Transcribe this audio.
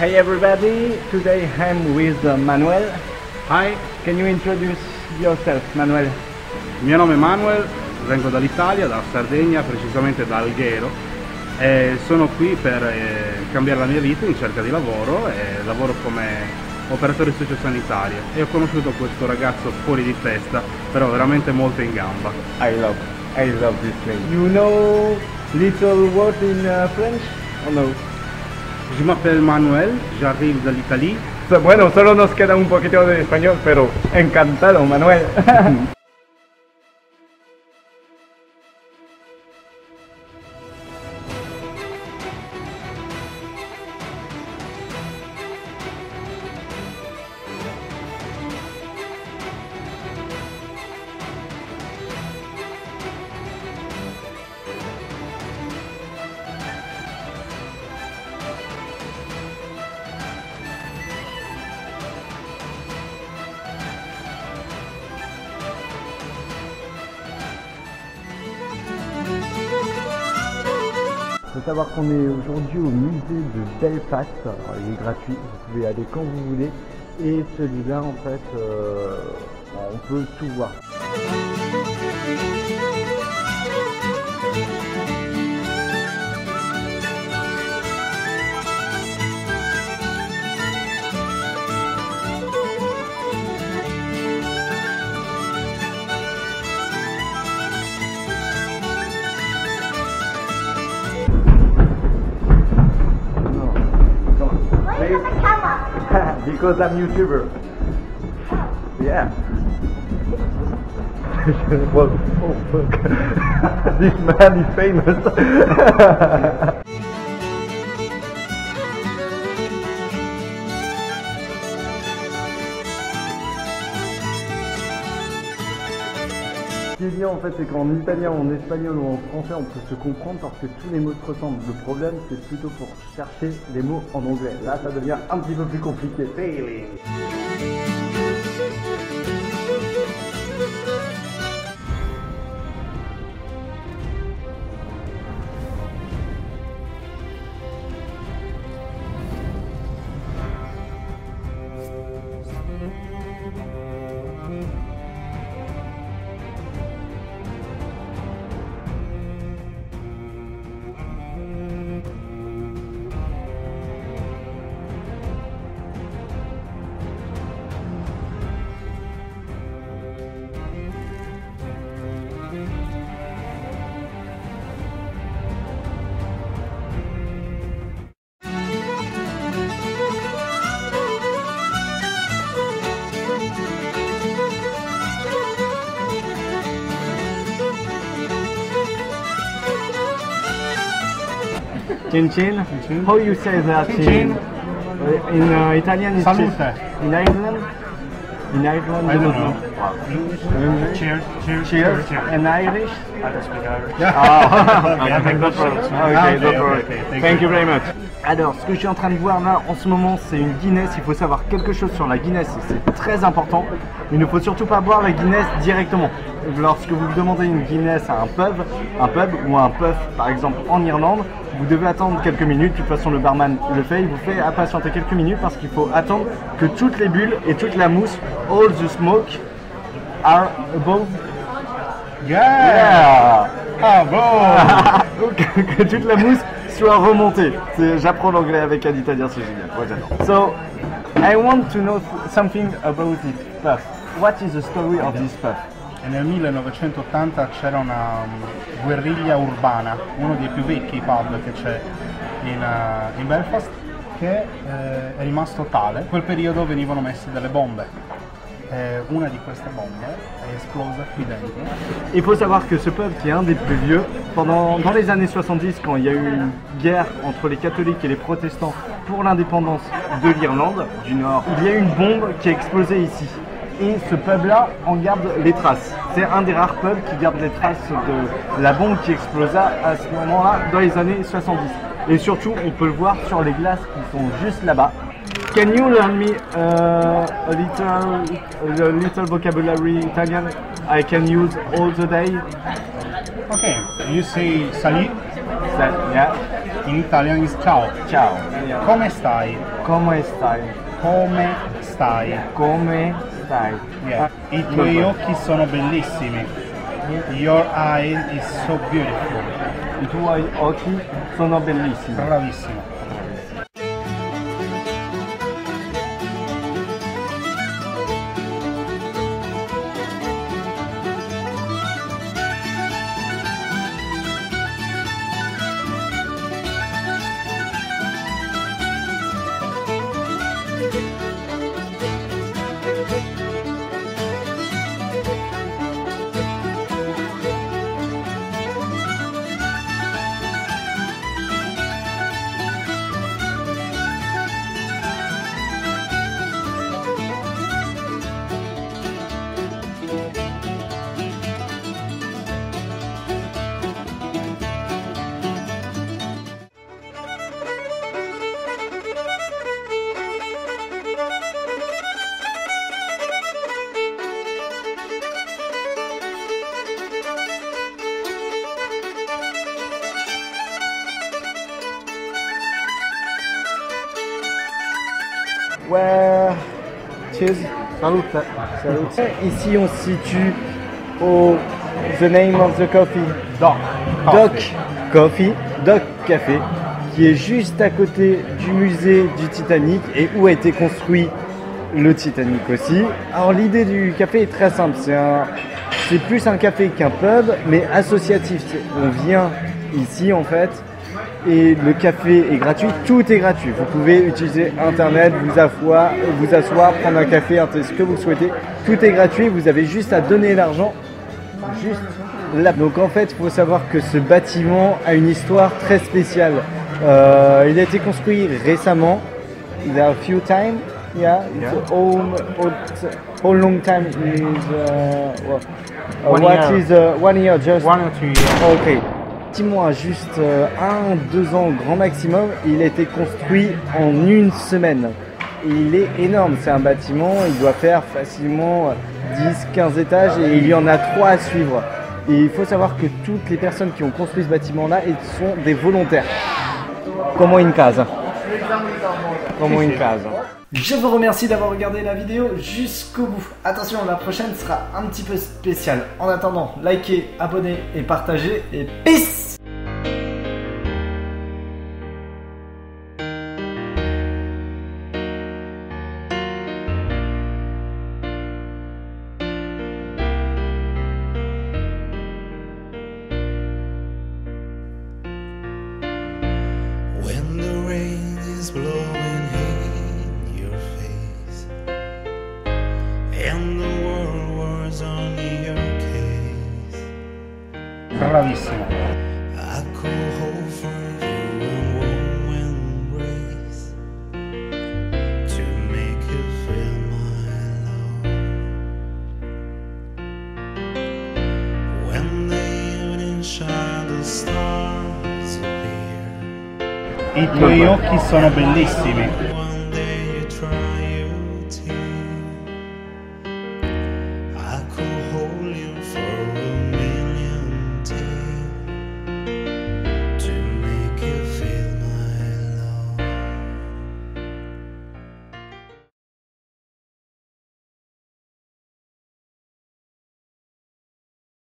Hey everybody, today I'm with Manuel. Hi, Can you introduce yourself, Manuel? il mio nome è Manuel, vengo dall'Italia, dalla Sardegna, precisamente da Alghero, e sono qui per cambiare la mia vita in cerca di lavoro e lavoro come operatore sociosanitario e ho conosciuto questo ragazzo fuori di testa, però veramente molto in gamba. I love this place. You know little word in French or no? Je m'appelle Manuel, j'arrive d'Italie. Bueno, solo nos queda un poquito de español, pero encantado, Manuel. Il faut savoir qu'on est aujourd'hui au musée de Belfast. Alors, il est gratuit, vous pouvez aller quand vous voulez. Et celui-là, en fait, on peut tout voir. Because I'm YouTuber. Yeah. Well, oh fuck. This man is famous. Ce qui est bien en fait, c'est qu'en italien, en espagnol ou en français, on peut se comprendre parce que tous les mots se ressemblent. Le problème, c'est plutôt pour chercher les mots en anglais. Là, ça devient un petit peu plus compliqué. Chin chin? Chin. How you say that Chin. in Italian? It's Salute. in Ireland? In Ireland? I don't know. Cheers. Cheers. Cheers. Cheers. And Irish? I don't speak Irish. Okay, no problem. Okay, no Okay, problem. okay, Thank you very much. Alors, ce que je suis en train de voir là en ce moment, c'est une Guinness. Il faut savoir quelque chose sur la Guinness, c'est très important. Il ne faut surtout pas boire la Guinness directement. Lorsque vous demandez une Guinness à un pub ou un puff par exemple en Irlande, vous devez attendre quelques minutes. De toute façon, le barman le fait, il vous fait patienter quelques minutes parce qu'il faut attendre que toutes les bulles et toute la mousse, all the smoke, are above. Yeah! Ah bon! Que toute la mousse soit remontée. J'apprends l'anglais avec un italien, c'est génial. Moi j'adore. So, I want to know something about this puff. What is the story of this puff? E nel 1980 c'era una guerriglia urbana, uno dei più vecchi pub che c'è in Belfast, che è rimasto tale. In quel periodo venivano messe delle bombe. Una di queste bombe è esplosa qui dentro. Il faut savoir que ce pub, qui est un des plus vieux, dans les années 70, quand il y a eu une guerre entre les catholiques et les protestants pour l'indépendance de l'Irlande du Nord, il y a eu une bombe qui a explosé ici. Et ce pub-là en garde les traces. C'est un des rares pubs qui garde les traces de la bombe qui explosa à ce moment-là, dans les années 70. Et surtout, on peut le voir sur les glaces qui sont juste là-bas. Can you learn me a little vocabulary Italian I can use all the day? Okay, you say salut Yeah. in Italian is ciao. Ciao. Come stai? Come stai? Come stai? Come stai? Yeah. I tuoi occhi sono bellissimi. Your eye is so beautiful. I tuoi occhi sono bellissimi. Bravissimo. Ouais, cheers. Salut. Salut. Ici on se situe au The Name of the Coffee. Dock Coffee, Dock Café, qui est juste à côté du musée du Titanic et où a été construit le Titanic aussi. Alors l'idée du café est très simple, c'est plus un café qu'un pub, mais associatif. On vient ici en fait. Et le café est gratuit, tout est gratuit. Vous pouvez utiliser internet, vous asseoir, prendre un café, ce que vous souhaitez. Tout est gratuit, vous avez juste à donner l'argent. Juste là. Donc en fait, il faut savoir que ce bâtiment a une histoire très spéciale. Il a été construit récemment. Il a a few time. Yeah. How long time is 1 year. Just 1 or 2 years. Okay. Le bâtiment a juste 1-2 ans grand maximum. Il a été construit en une semaine. Il est énorme, c'est un bâtiment, il doit faire facilement 10-15 étages et il y en a 3 à suivre. Et il faut savoir que toutes les personnes qui ont construit ce bâtiment-là sont des volontaires. Como in casa. Como in casa. Je vous remercie d'avoir regardé la vidéo jusqu'au bout. Attention, la prochaine sera un petit peu spéciale. En attendant, likez, abonnez et partagez et peace! When the rain is blowing in your face and the world was on your case, Bravissimo. I could hold for you a warm embrace to make you feel my love. When the evening shine, the stars appear. I tuoi occhi sono bellissimi.